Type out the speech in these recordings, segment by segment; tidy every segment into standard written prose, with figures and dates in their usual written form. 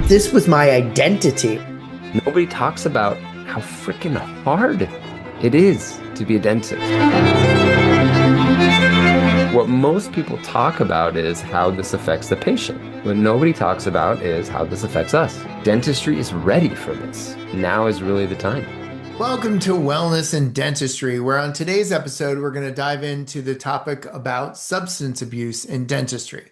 This was my identity. Nobody talks about how freaking hard it is to be a dentist. What most people talk about is how this affects the patient. What nobody talks about is how this affects us. Dentistry is ready for this. Now is really the time. Welcome to Wellness and Dentistry, where on today's episode, we're going to dive into the topic about substance abuse in dentistry.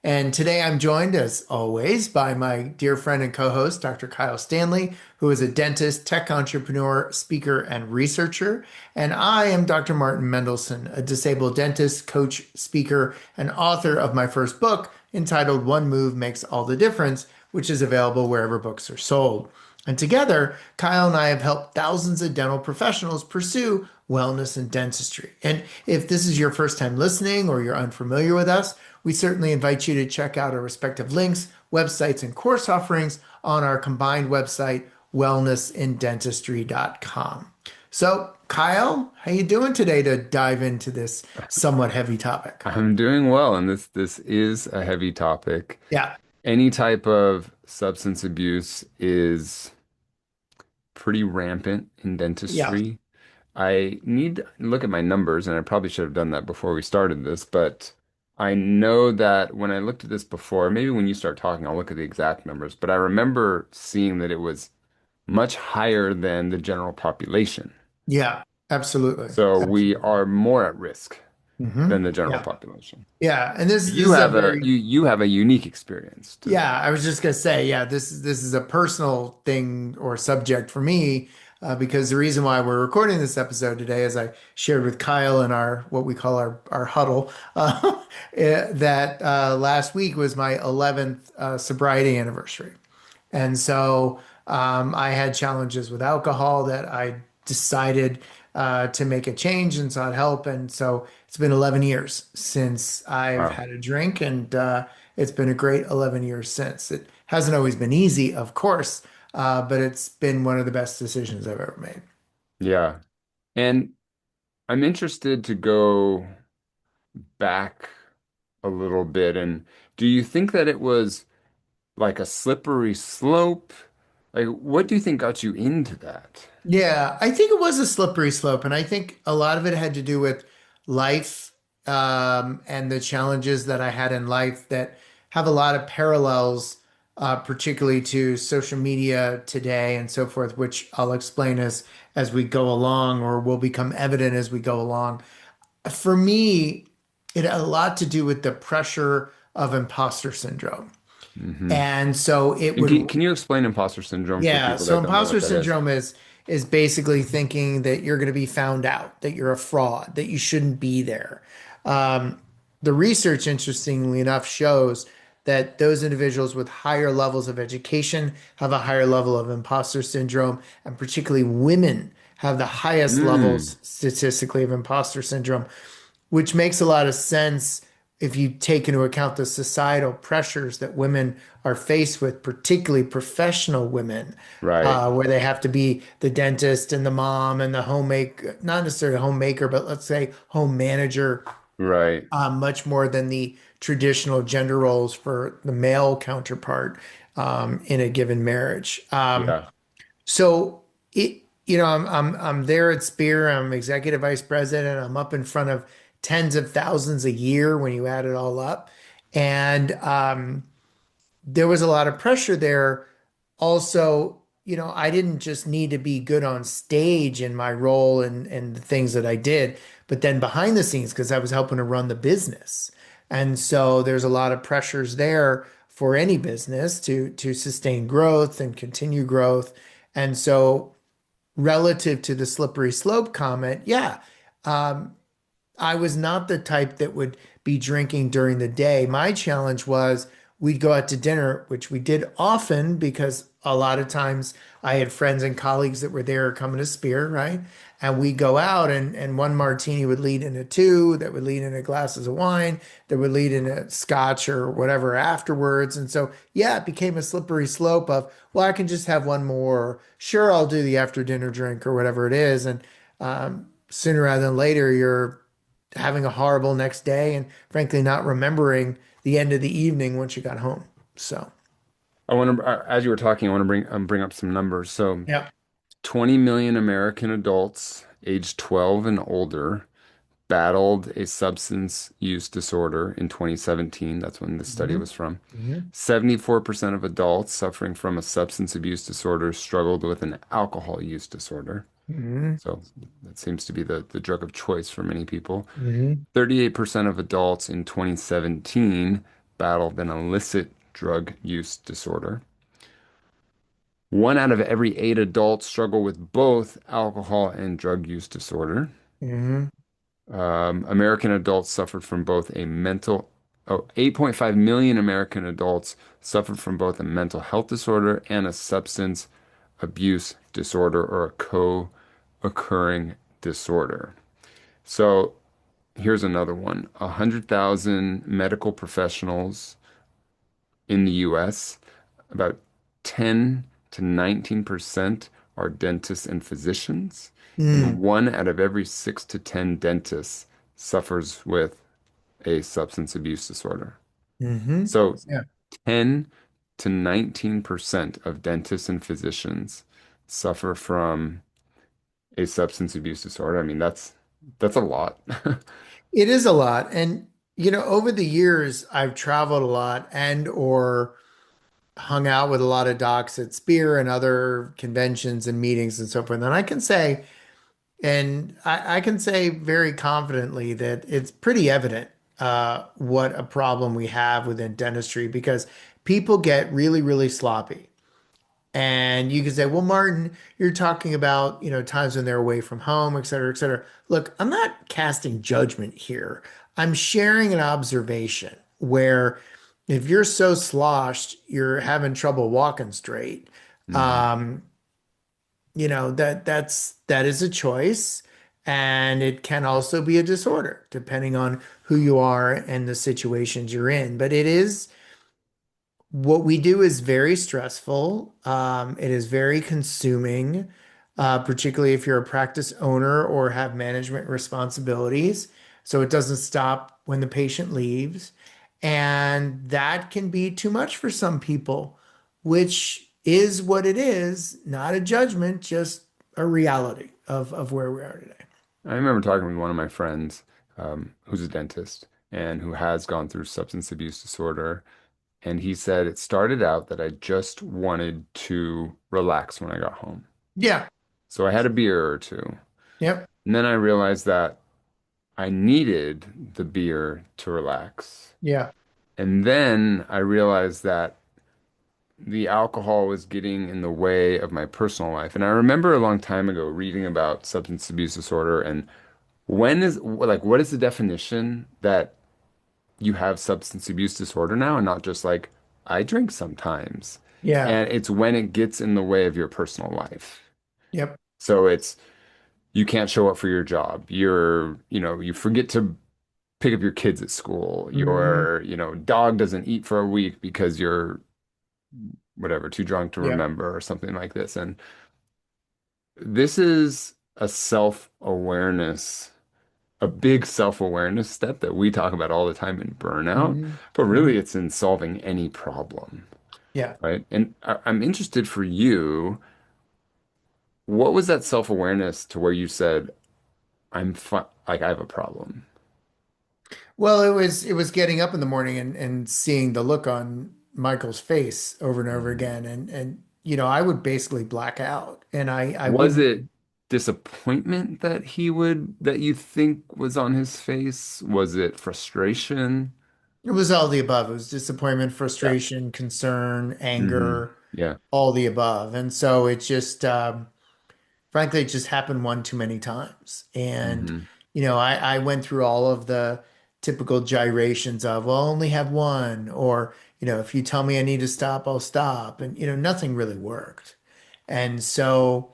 And today I'm joined, as always, by my dear friend and co-host, Dr. Kyle Stanley, who is a dentist, tech entrepreneur, speaker, and researcher. And I am Dr. Martin Mendelson, a disabled dentist, coach, speaker, and author of my first book entitled One Move Makes All the Difference, which is available wherever books are sold. And together, Kyle and I have helped thousands of dental professionals pursue wellness and dentistry. And if this is your first time listening or you're unfamiliar with us, we certainly invite you to check out our respective links, websites, and course offerings on our combined website, wellnessinDentistry.com. So, Kyle, how you doing today to dive into this somewhat heavy topic? I'm doing well, and this is a heavy topic. Yeah. Any type of substance abuse is pretty rampant in dentistry. I need to look at my numbers, and I probably should have done that before we started this, but I know that when I looked at this before, maybe when you start talking, I'll look at the exact numbers, but I remember seeing that it was much higher than the general population. Yeah, absolutely. So we are more at risk Mm-hmm. than the general Yeah. population. Yeah. And this You is a have very you have a unique experience to Yeah, I was just gonna say, yeah, this is a personal thing or subject for me, because the reason why we're recording this episode today, as I shared with Kyle in our what we call our huddle, that last week was my 11th sobriety anniversary, and so I had challenges with alcohol that I decided to make a change and sought help, and so it's been 11 years since I've Wow. had a drink, and it's been a great 11 years since. It hasn't always been easy, of course, but it's been one of the best decisions I've ever made. Yeah. And I'm interested to go back a little bit. And do you think that it was like a slippery slope? Like, what do you think got you into that? Yeah, I think it was a slippery slope, and I think a lot of it had to do with life, and the challenges that I had in life that have a lot of parallels, particularly to social media today and so forth, which I'll explain as we go along, or will become evident as we go along. For me, it had a lot to do with the pressure of imposter syndrome. Hmm. And so it And would can you explain imposter syndrome for Yeah, people so that don't know what imposter that is? syndrome is basically thinking that you're going to be found out, that you're a fraud, that you shouldn't be there. Um, the research, interestingly enough, shows that those individuals with higher levels of education have a higher level of imposter syndrome, and particularly women have the highest Mm, levels statistically of imposter syndrome, which makes a lot of sense if you take into account the societal pressures that women are faced with, particularly professional women, right, where they have to be the dentist and the mom and the homemaker, not necessarily homemaker, but let's say home manager, right. much more than the traditional gender roles for the male counterpart, in a given marriage. Yeah. So I'm there at Spear. I'm executive vice president. I'm up in front of tens of thousands a year when you add it all up, and there was a lot of pressure there. Also, I didn't just need to be good on stage in my role and the things that I did, but then behind the scenes because I was helping to run the business, and so there's a lot of pressures there for any business to sustain growth and continue growth, and so relative to the slippery slope comment, yeah, um, I was not the type that would be drinking during the day. My challenge was we'd go out to dinner, which we did often because a lot of times I had friends and colleagues that were there coming to Spear, right? And we go out and one martini would lead into two, that would lead into glasses of wine, that would lead into scotch or whatever afterwards. And so, yeah, it became a slippery slope of, well, I can just have one more. Or, sure, I'll do the after dinner drink or whatever it is. And sooner rather than later, you're having a horrible next day and frankly not remembering the end of the evening once you got home. So, I want to, as you were talking, I want to bring up some numbers. So, yeah. 20 million American adults aged 12 and older battled a substance use disorder in 2017. That's when this study Hmm. was from. Hmm. 74% of adults suffering from a substance abuse disorder struggled with an alcohol use disorder. Hmm. So that seems to be the drug of choice for many people. Hmm. 38% of adults in 2017 battled an illicit drug use disorder. One out of every eight adults struggle with both alcohol and drug use disorder. Hmm. American adults suffered from both a mental, oh, 8.5 million American adults suffered from both a mental health disorder and a substance abuse disorder or a co-occurring disorder. So here's another one. 100,000 medical professionals in the US, about 10 to 19% are dentists and physicians, and Mm. one out of every 6 to 10 dentists suffers with a substance abuse disorder. Hmm. So Yeah. 10 to 19% of dentists and physicians suffer from a substance abuse disorder. I mean, that's a lot. It is a lot. And, over the years, I've traveled a lot and or hung out with a lot of docs at Spear and other conventions and meetings and so forth. And I can say, I can say very confidently that it's pretty evident what a problem we have within dentistry because people get really, really sloppy. And you can say, well, Martin, you're talking about, times when they're away from home, et cetera, et cetera. Look, I'm not casting judgment here. I'm sharing an observation where if you're so sloshed, you're having trouble walking straight. Mhm. Um, that is a choice, and it can also be a disorder, depending on who you are and the situations you're in. But it is what we do is very stressful. It is very consuming, particularly if you're a practice owner or have management responsibilities. So it doesn't stop when the patient leaves. And that can be too much for some people, which is what it is, not a judgment, just a reality of where we are today. I remember talking with one of my friends, who's a dentist and who has gone through substance abuse disorder. And he said it started out that I just wanted to relax when I got home. Yeah. So I had a beer or two. Yep. And then I realized that I needed the beer to relax. Yeah. And then I realized that the alcohol was getting in the way of my personal life. And I remember a long time ago reading about substance abuse disorder and what is the definition that you have substance abuse disorder now and not just like I drink sometimes. Yeah. And it's when it gets in the way of your personal life. Yep. So it's you can't show up for your job. You forget to pick up your kids at school. Hmm. Your dog doesn't eat for a week because you're whatever, too drunk to Yep. remember or something like this. And this is a self-awareness, a big self-awareness step that we talk about all the time in burnout, Hmm. but really Hmm. it's in solving any problem, Yeah. right? And I'm interested for you, what was that self-awareness to where you said, I'm fine, like I have a problem? Well, it was getting up in the morning and seeing the look on Michael's face over and over Mhm. again, and I would basically black out, and I Was wouldn't. it disappointment that you think was on his face? Was it frustration? It was all the above. It was disappointment, Yeah. frustration, concern, Hmm. anger, Yeah. all the above, and so it just frankly, it just happened one too many times. And, Hmm. I went through all of the typical gyrations of, well, I'll only have one, or, if you tell me I need to stop, I'll stop. And, nothing really worked. And so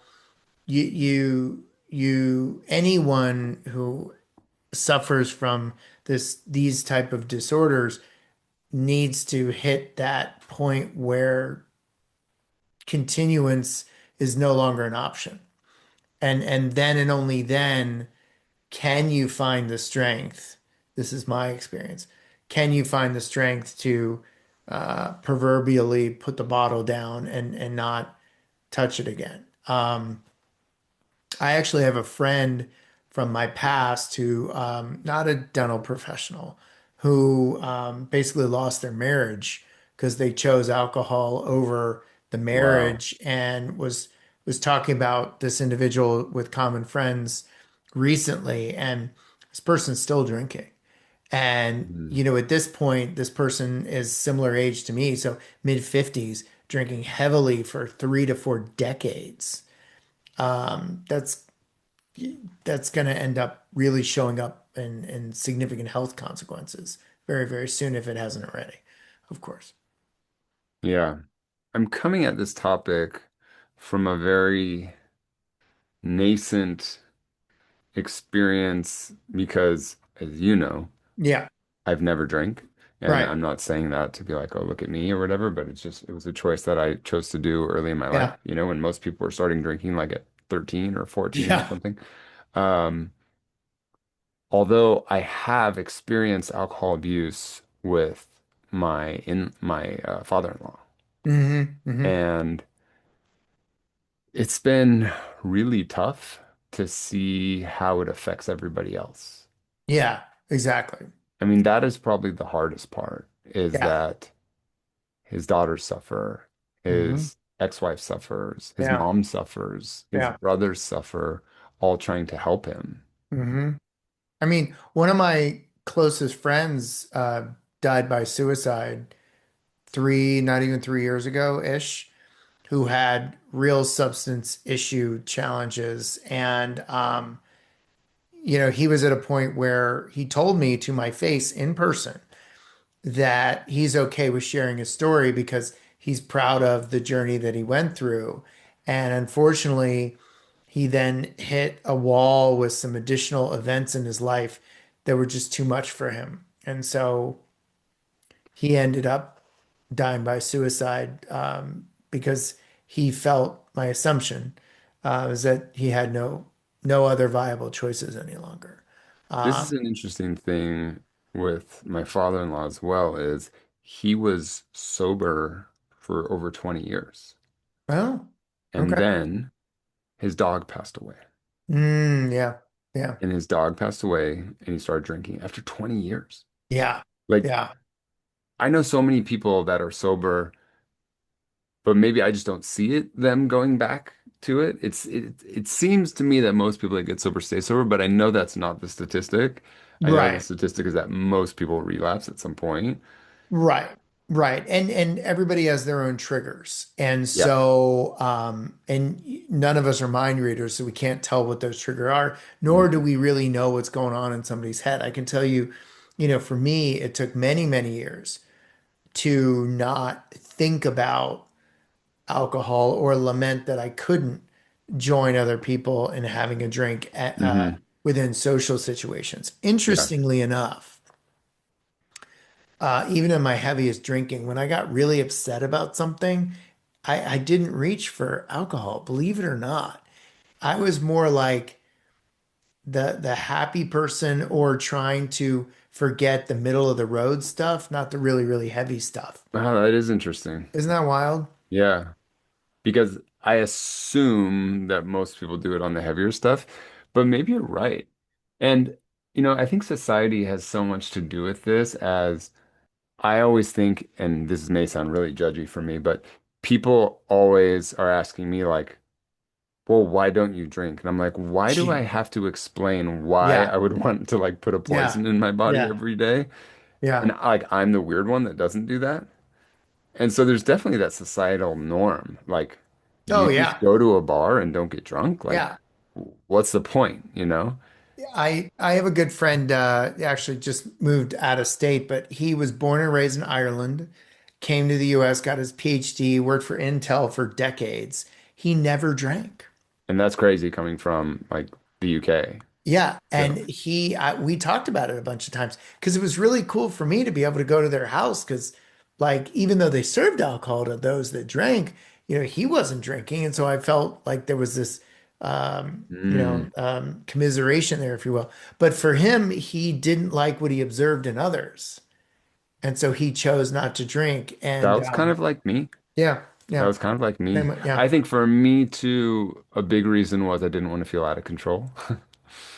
anyone who suffers from these type of disorders needs to hit that point where continuance is no longer an option. And then and only then can you find the strength? This is my experience. Can you find the strength to proverbially put the bottle down and not touch it again? I actually have a friend from my past who, not a dental professional, who basically lost their marriage because they chose alcohol over the Wow. marriage, and was talking about this individual with common friends recently, and this person's still drinking. And, Mhm. you know, at this point, this person is similar age to me, so mid 50s, drinking heavily for 3 to 4 decades. That's going to end up really showing up in significant health consequences very, very soon if it hasn't already, of course. Yeah. I'm coming at this topic from a very nascent experience because, as you know, Yeah, I've never drank. And right. I'm not saying that to be like, oh, look at me or whatever, but it was a choice that I chose to do early in my life, Yeah, when most people were starting drinking like at 13 or 14 or yeah. something. Um, Although I have experienced alcohol abuse with my father-in-law, Hmm. and it's been really tough to see how it affects everybody else. Yeah, exactly. I mean, that is probably the hardest part, is Yeah. that his daughters suffer, Hmm. his ex-wife suffers, his Yeah, mom suffers, his yeah. brothers suffer, all trying to help him. Hmm. I mean, one of my closest friends died by suicide not even 3 years ago-ish, who had real substance issue challenges. And you know, he was at a point where he told me to my face in person that he's okay with sharing his story because he's proud of the journey that he went through. And unfortunately, he then hit a wall with some additional events in his life that were just too much for him. And so he ended up dying by suicide, because he felt, my assumption was that he had no other viable choices any longer. This is Um, an interesting thing with my father-in-law as well, is he was sober for over 20 years. well, And okay. then his dog passed away. Yeah, yeah, And his dog passed away and he started drinking after 20 years. yeah, Like, yeah. I know so many people that are sober, but maybe I just don't see them going back to it. It seems to me that most people that get sober stay sober, but I know that's not the statistic. I know the Right, statistic is that most people relapse at some point. right, right. And everybody has their own triggers. And Yeah. so, and none of us are mind readers, so we can't tell what those triggers are, nor do Mhm. we really know what's going on in somebody's head. I can tell you, you know, for me, it took many, many years to not think about alcohol or lament that I couldn't join other people in having a drink Hmm. within social situations. Yeah. Interestingly enough, even in my heaviest drinking, when I got really upset about something, I didn't reach for alcohol, believe it or not. I was more like the happy person or trying to forget the middle of the road stuff, not the really, really heavy stuff. Wow, that is interesting. Isn't that wild? Yeah. Because I assume that most people do it on the heavier stuff, but maybe you're right. And, I think society has so much to do with this, as I always think, and this may sound really judgy for me, but people always are asking me, like, well, why don't you drink? And I'm like, why do I Gee. have to explain why Yeah, I would want to like put a yeah, poison in my body yeah, every day? And yeah. like, I'm the weird one that doesn't do that. And so there's definitely that societal norm. Like, Oh, you just yeah, go to a bar and don't get drunk. Like, yeah. what's the point, you know? I have a good friend, actually just moved out of state, but he was born and raised in Ireland, came to the US, got his PhD, worked for Intel for decades. He never drank. And that's crazy coming from like the UK. Yeah, and So, we talked about it a bunch of times because it was really cool for me to be able to go to their house because, like, even though they served alcohol to those that drank, you know, he wasn't drinking, and so I felt like there was this Mm. commiseration there, if you will. But for him, he didn't like what he observed in others. And so he chose not to drink. That And was kind of like me. yeah, That yeah, was kind of like me. yeah, I think for me too, a big reason was I didn't want to feel out of control.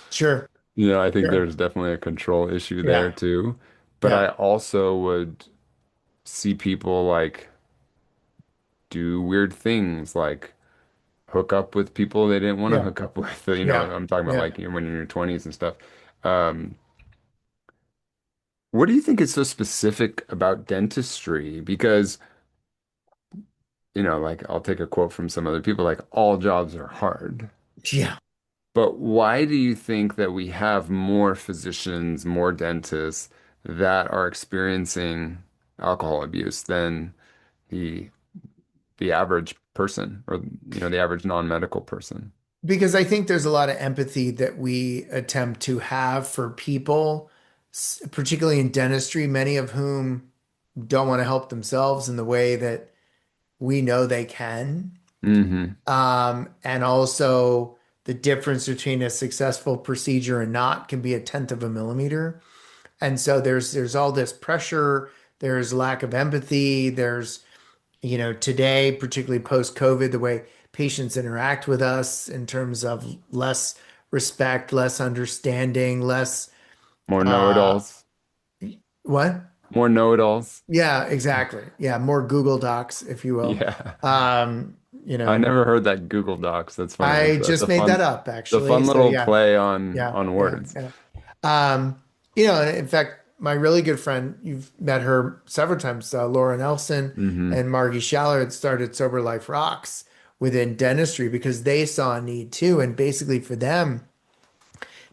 sure, I think sure. there's definitely a control issue there Yeah, too. But yeah, I also would see people like do weird things, like hook up with people they didn't want to yeah, hook up with. yeah, I'm talking about yeah. like when you're in your 20s and stuff. Um, what do you think is so specific about dentistry? Because, like I'll take a quote from some other people, like all jobs are hard. Yeah. But why do you think that we have more physicians, more dentists that are experiencing alcohol abuse than the the average person or the average non-medical person? Because I think there's a lot of empathy that we attempt to have for people, particularly in dentistry, many of whom don't want to help themselves in the way that we know they can. Hmm. And also the difference between a successful procedure and not can be a tenth of a millimeter. And so there's all this pressure, there's lack of empathy, there's, today, particularly post-COVID, the way patients interact with us in terms of less respect, less understanding, less More uh know-it-alls. what? More know-it-alls. Yeah, exactly. Yeah, more Google Docs, if you will. Yeah. Um, you I know, never heard that Google Docs. That's funny. I That's just a made that fun, up it's a actually. fun So little yeah, play on yeah, on yeah, words. yeah. And in fact, my really good friend, you've met her several times, Laura Nelson Hmm. and Margie Schaller had started Sober Life Rocks within dentistry because they saw a need too. And basically for them,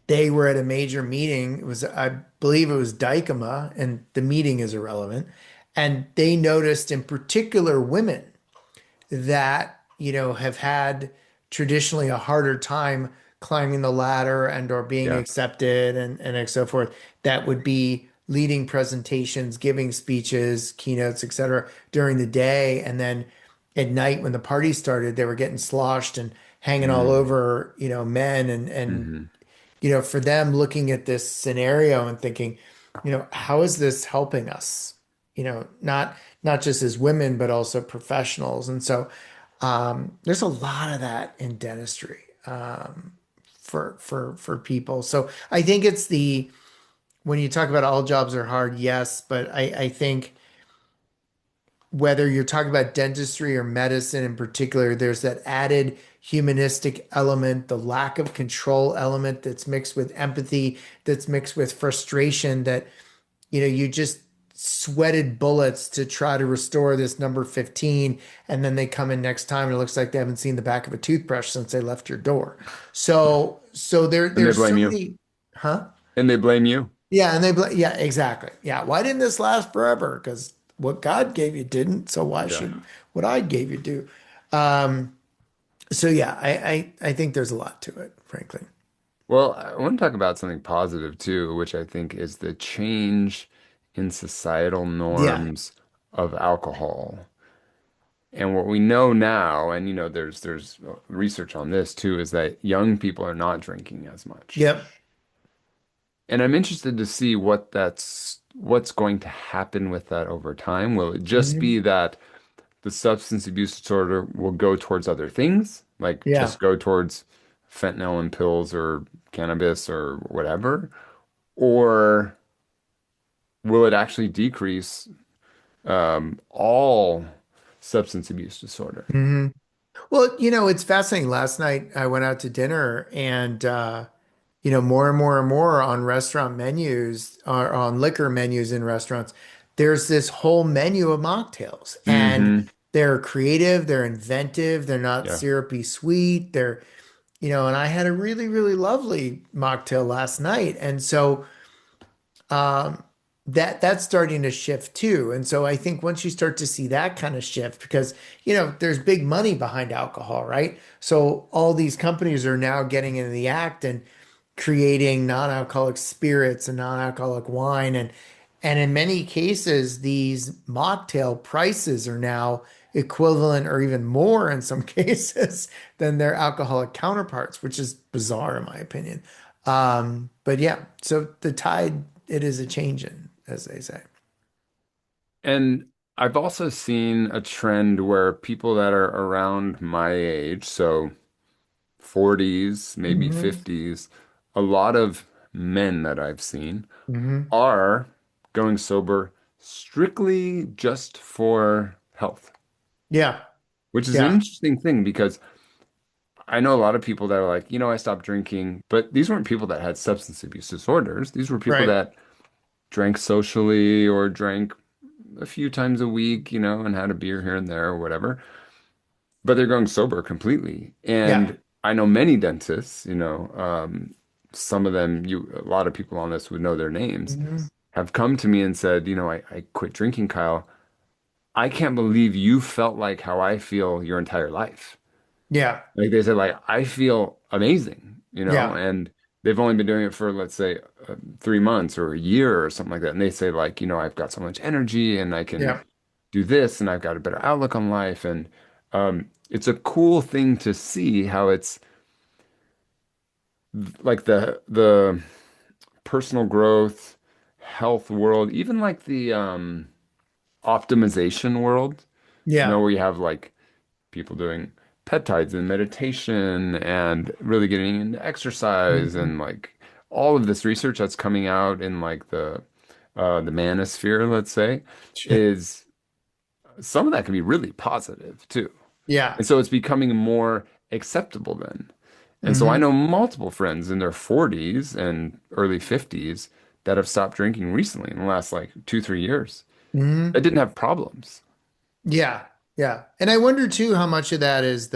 they were at a major meeting. It was, I believe it was Dykema, and the meeting is irrelevant. And they noticed in particular women that, have had traditionally a harder time climbing the ladder and or being Yeah. accepted and so forth, that would be leading presentations, giving speeches, keynotes, etc. during the day. And then at night when the party started, they were getting sloshed and hanging all Mm. over, men and Hmm. for them looking at this scenario and thinking, how is this helping us? Not just as women, but also professionals. And so there's a lot of that in dentistry for people. So I think it's the when you talk about all jobs are hard, yes, but I think whether you're talking about dentistry or medicine in particular, there's that added humanistic element, the lack of control element that's mixed with empathy, that's mixed with frustration that, you just sweated bullets to try to restore this number 15, and then they come in next time and it looks like they haven't seen the back of a toothbrush since they left your door. So And they there's so blame you. many, huh? And they blame you. Yeah, and yeah, exactly. Yeah, why didn't this last forever? Because what God gave you didn't, so why Yeah. should what I gave you do? Um, so yeah, I think there's a lot to it, frankly. Well, I want to talk about something positive too, which I think is the change in societal Yeah. norms of alcohol. And what we know now, and there's research on this too, is that young people are not drinking as much. Yep. And I'm interested to see what's going to happen with that over time. Will it just Mhm. be that the substance abuse disorder will go towards other things, like Yeah. just go towards fentanyl and pills or cannabis or whatever? Or will it actually decrease all substance abuse disorder? Mhm. Well, it's fascinating. Last night I went out to dinner and more and more and more on restaurant menus or on liquor menus in restaurants, there's this whole menu of mocktails and Hmm. they're creative, they're inventive, they're not Yeah. syrupy sweet. And I had a really, really lovely mocktail last night. And so um, that's starting to shift too. And so I think once you start to see that kind of shift, because there's big money behind alcohol, right? So all these companies are now getting into the act and creating non-alcoholic spirits and non-alcoholic wine, and in many cases these mocktail prices are now equivalent or even more in some cases than their alcoholic counterparts, which is bizarre in my opinion. But yeah, so the tide, it is a changing, as they say. And I've also seen a trend where people that are around my age, so 40s, maybe Hmm. 50s, a lot of men that I've seen Hmm. are going sober strictly just for health, Yeah, which is an yeah, interesting thing because I know a lot of people that are like, I stopped drinking, but these weren't people that had substance abuse disorders. These were people right. that drank socially or drank a few times a week, and had a beer here and there or whatever. But they're going sober completely. Yeah. And I know many dentists, some of them, a lot of people on this would know their names, Hmm. have come to me and said, I quit drinking, Kyle. I can't believe you felt like how I feel your entire life. Yeah, Like they said, like, I feel amazing, yeah, and they've only been doing it for, let's say, 3 months or a year or something like that. And they say, like, I've got so much energy and I can yeah. do this and I've got a better outlook on life. And it's a cool thing to see how it's like the personal growth, health world, even like the optimization world, Yeah. where you have like people doing peptides and meditation and really getting into exercise Mhm. and like all of this research that's coming out in like the manosphere, let's say, is some of that can be really positive too. Yeah. And so it's becoming more acceptable then. And so I Hmm. know multiple friends in their 40s and early 50s that have stopped drinking recently in the last like 2, 3 years Hmm. that didn't have problems. Yeah. Yeah. And I wonder too how much of that is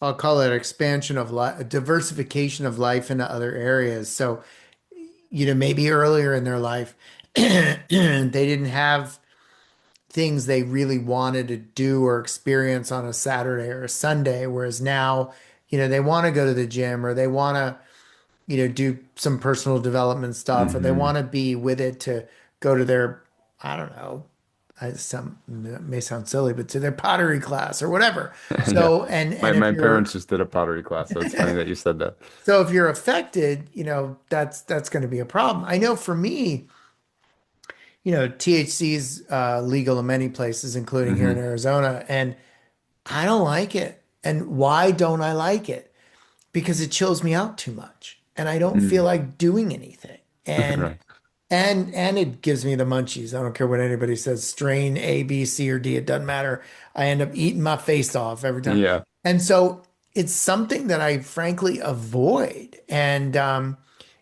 I'll call it expansion of life, diversification of life into other areas. So, maybe earlier in their life, they didn't have things they really wanted to do or experience on a Saturday or a Sunday, whereas now, they want to go to the gym or they want to do some personal development stuff, or they Hmm. want to be with it to go to their, I don't know, it may sound silly, but to their pottery class or whatever. Yeah. So, and My and if my you're parents just did a pottery class, so it's funny that you said that. so if you're affected, that's going to be a problem. I know for me, THC is legal in many places, including here in Hmm. Arizona, and I don't like it. And why don't I like it? Because it chills me out too much and I don't feel Mm. like doing anything. And Right. and it gives me the munchies. I don't care what anybody says, strain A, B, C, or D, it doesn't matter. I end up eating my face off every time. Yeah. And so it's something that I frankly avoid. And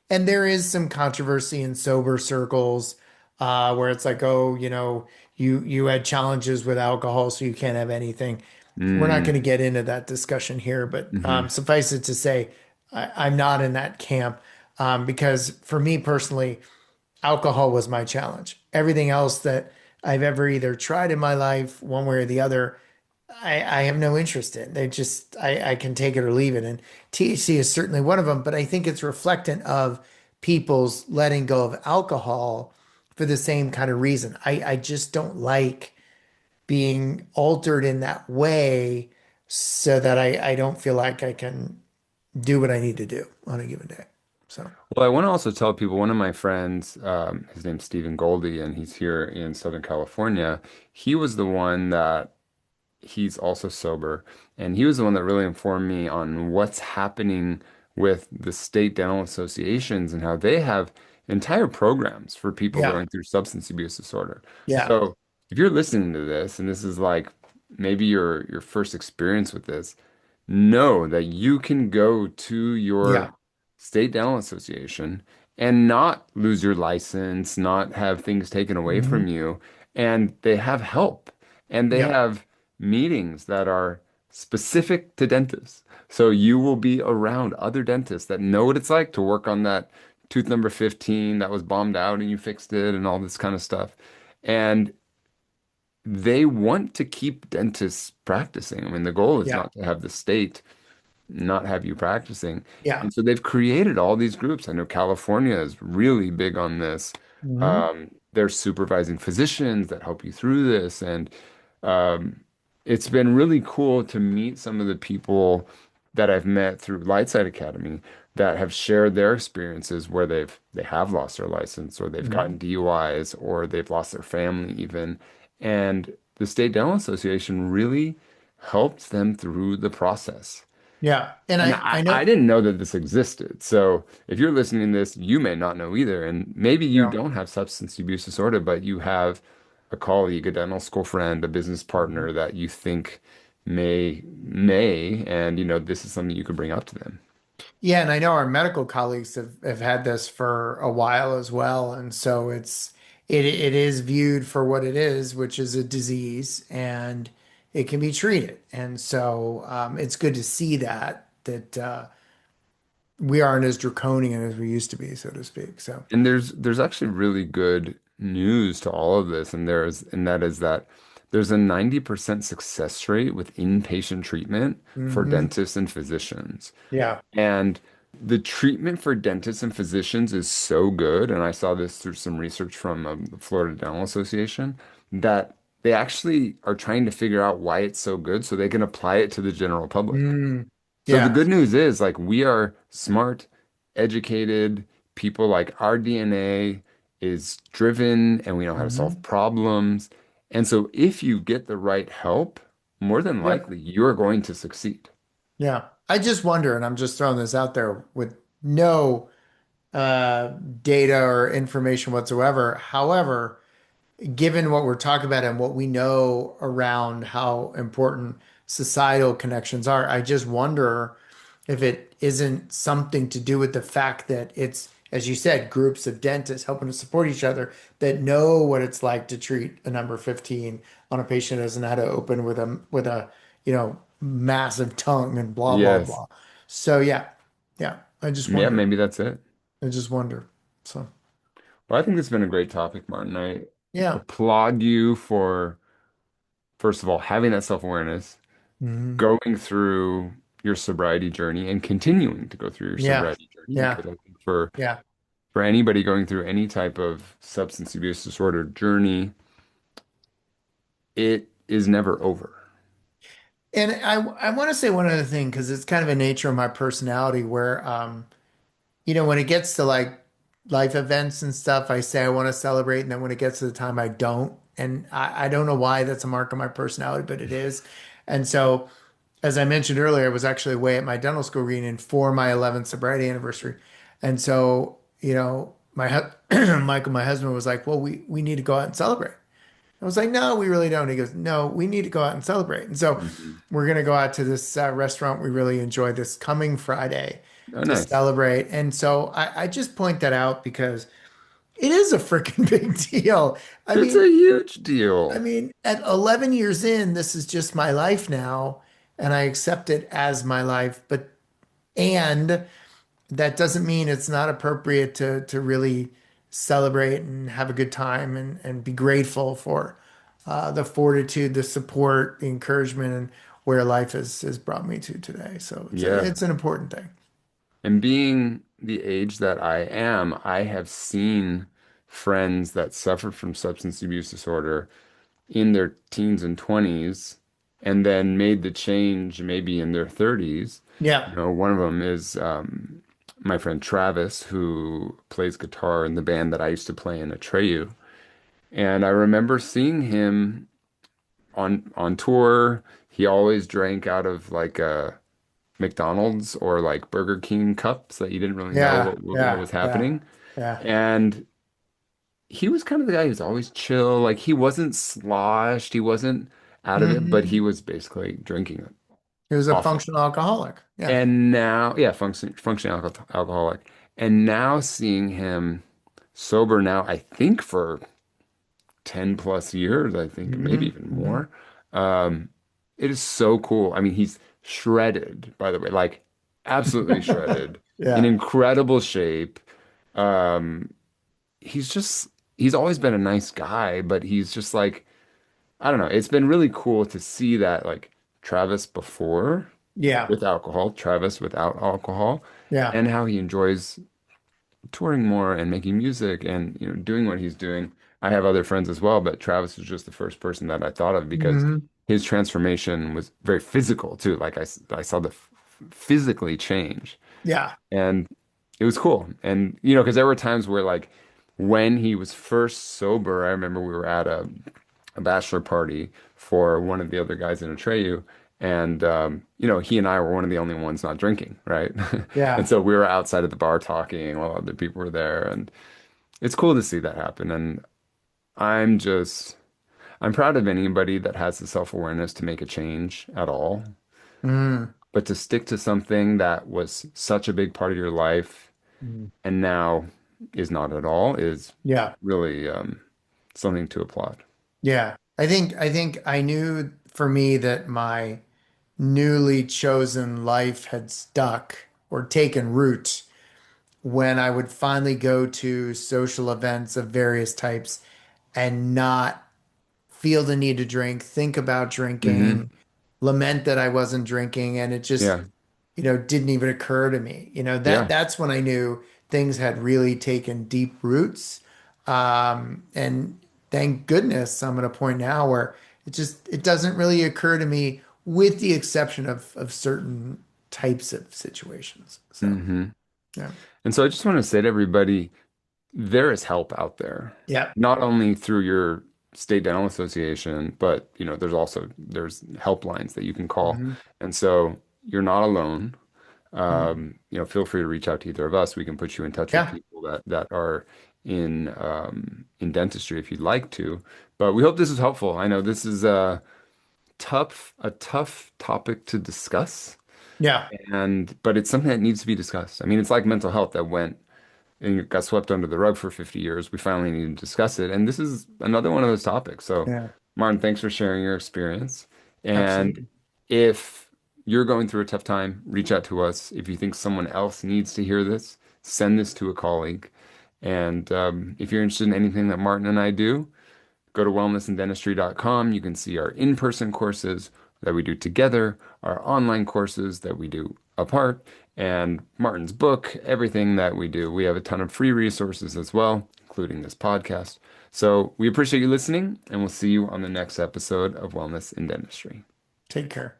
there is some controversy in sober circles where it's like, oh, you had challenges with alcohol, so you can't have anything. We're not going Mm. to get into that discussion here, but Hmm. suffice it to say, I'm not in that camp because for me personally, alcohol was my challenge. Everything else that I've ever either tried in my life, one way or the other, I have no interest in. I can take it or leave it. And THC is certainly one of them, but I think it's reflectant of people's letting go of alcohol for the same kind of reason. I just don't like being altered in that way so that I don't feel like I can do what I need to do on a given day. So, Well, I want to also tell people one of my friends, his name's Stephen Goldie, and he's here in Southern California. He was the one that he's also sober, and he was the one that really informed me on what's happening with the state dental associations and how they have entire programs for people yeah, going through substance abuse disorder. yeah, So if you're listening to this and this is like maybe your first experience with this, know that you can go to yeah. your state dental association and not lose your license, not have things taken away from Hmm. you, and they have help and they Yeah. have meetings that are specific to dentists. So you will be around other dentists that know what it's like to work on that tooth number 15 that was bombed out and you fixed it and all this kind of stuff. And they want to keep dentists practicing. I mean, the goal is Yeah. not to have the state not have you practicing. Yeah. And so they've created all these groups. I know California is really big on this. Hmm. They're supervising physicians that help you through this. And It's been really cool to meet some of the people that I've met through Lightside Academy that have shared their experiences where they have lost their license or they've gotten Mhm. DUIs or they've lost their family even. And the State Dental Association really helped them through the process. Yeah. And And I I know, didn't know that this existed. So if you're listening to this, you may not know either. And maybe you yeah. don't have substance abuse disorder, but you have a colleague, a dental school friend, a business Mhm. partner that you think and this is something you could bring up to them. Yeah, and I know our medical colleagues have had this for a while as well. And so it is viewed for what it is, which is a disease, and it can be treated. And so it's good to see that we aren't as draconian as we used to be, so to speak. So And there's actually really good news to all of this, and that is that there's a 90% success rate with inpatient treatment for hmm dentists and physicians. yeah. And the treatment for dentists and physicians is so good, and I saw this through some research from the Florida Dental Association, that they actually are trying to figure out why it's so good so they can apply it to the general public. Mm, So the yeah. good news is like we are smart, educated people, like our DNA is driven and we know how to solve hmm problems. And so if you get the right help, more than Yep. likely you're going to succeed. Yeah. I just wonder, and I'm just throwing this out there with no uh, data or information whatsoever. However, given what we're talking about and what we know around how important societal connections are, I just wonder if it isn't something to do with the fact that it's, as you said, groups of dentists helping to support each other that know what it's like to treat a number 15 on a patient who doesn't know how to open with a massive tongue and blah blah Yes. blah. So yeah, yeah. I just Yeah, wonder. maybe that's it. I just wonder. So Well, I think this has been a great topic, Martin. I yeah. applaud you for, first of all, having that self-awareness, Mhm. going through your sobriety journey and continuing to go through your Yeah. sobriety journey Yeah. because I think Yeah. for anybody going through any type of substance abuse disorder journey, it is never over. And I want to say one other thing because it's kind of a nature of my personality where when it gets to like life events and stuff, I say I want to celebrate, and then when it gets to the time, I don't. And I don't know why that's a mark of my personality, but it is. And so, as I mentioned earlier, I was actually away at my dental school reunion for my 11th sobriety anniversary. And so, Michael, my husband, was like, "Well, we need to go out and celebrate." I was like, no, we really don't. He goes, no, we need to go out and celebrate. And so Mhm. we're going to go out to this restaurant we really enjoy this coming Friday Oh, to nice. celebrate. And so I just point that out because it is a freaking big deal. I It's mean, a huge I deal. mean, at 11 years in, this is just my life now, and I accept it as my life. And that doesn't mean it's not appropriate to really celebrate and have a good time and be grateful for the fortitude, the support, the encouragement, and where life has brought me to today. So Yeah. it's an important thing. And being the age that I am, I have seen friends that suffered from substance abuse disorder in their teens and 20s and then made the change maybe in their 30s. Yeah. One of them is my friend Travis, who plays guitar in the band that I used to play in, Atreyu. And I remember seeing him on tour. He always drank out of like a McDonald's or like Burger King cups that you didn't really know Yeah. what Yeah. was Yeah. happening. Yeah. And he was kind of the guy who's always chill. Like he wasn't sloshed, he wasn't out of it, but he hmm was basically drinking He was a often. functional alcoholic. Yeah. And now, yeah, functioning alcoholic. And now seeing him sober now, I think for 10 plus years, I think maybe hmm even hmm more. Um, it is so cool. I mean, he's shredded, by the way, like absolutely shredded, in Yeah. incredible shape. Um, he's just he's always been a nice guy, but he's just like I don't know. It's been really cool to see that like Travis before Yeah. with alcohol, Travis without alcohol, Yeah. and how he enjoys touring more and making music and doing what he's doing. I have other friends as well, but Travis was just the first person that I thought of because Hmm. his transformation was very physical too. Like I saw the physically change, Yeah. and it was cool. And because there were times where like when he was first sober, I remember we were at a bachelor party for one of the other guys in Atreyu. And he and I were one of the only ones not drinking, right? And Yeah. so we were outside of the bar talking while other people were there, and it's cool to see that happen. And I'm just I'm proud of anybody that has the self-awareness to make a change at all. Mm. But to stick to something that was such a big part of your life Mm. and now is not at all is Yeah. really something to applaud. Yeah. I think I knew for me that my newly chosen life had stuck or taken root when I would finally go to social events of various types and not feel the need to drink, think about drinking, Hmm. lament that I wasn't drinking, and it just, Yeah. didn't even occur to me. Yeah. That's when I knew things had really taken deep roots. And thank goodness I'm at a point now where it doesn't really occur to me with the exception of certain types of situations. So, Hmm. yeah. And so I just want to say to everybody, there is help out there, Yeah. not only through your state dental association, but there's helplines that you can call. Hmm. And so you're not alone. Hmm. Feel free to reach out to either of us. We can put you in touch with Yeah. people that are in dentistry if you'd like to. But we hope this is helpful. I know this is a tough topic to discuss, Yeah. but it's something that needs to be discussed. I mean, it's like mental health that went and it got swept under the rug for 50 years. We finally need to discuss it. And this is another one of those topics. So, Yeah. Martin, thanks for sharing your experience. And Absolutely. if you're going through a tough time, reach out to us. If you think someone else needs to hear this, send this to a colleague. And if you're interested in anything that Martin and I do, go to wellnessanddentistry.com. You can see our in-person courses that we do together, our online courses that we do apart, and Martin's book, everything that we do. We have a ton of free resources as well, including this podcast. So we appreciate you listening, and we'll see you on the next episode of Wellness in Dentistry. Take care.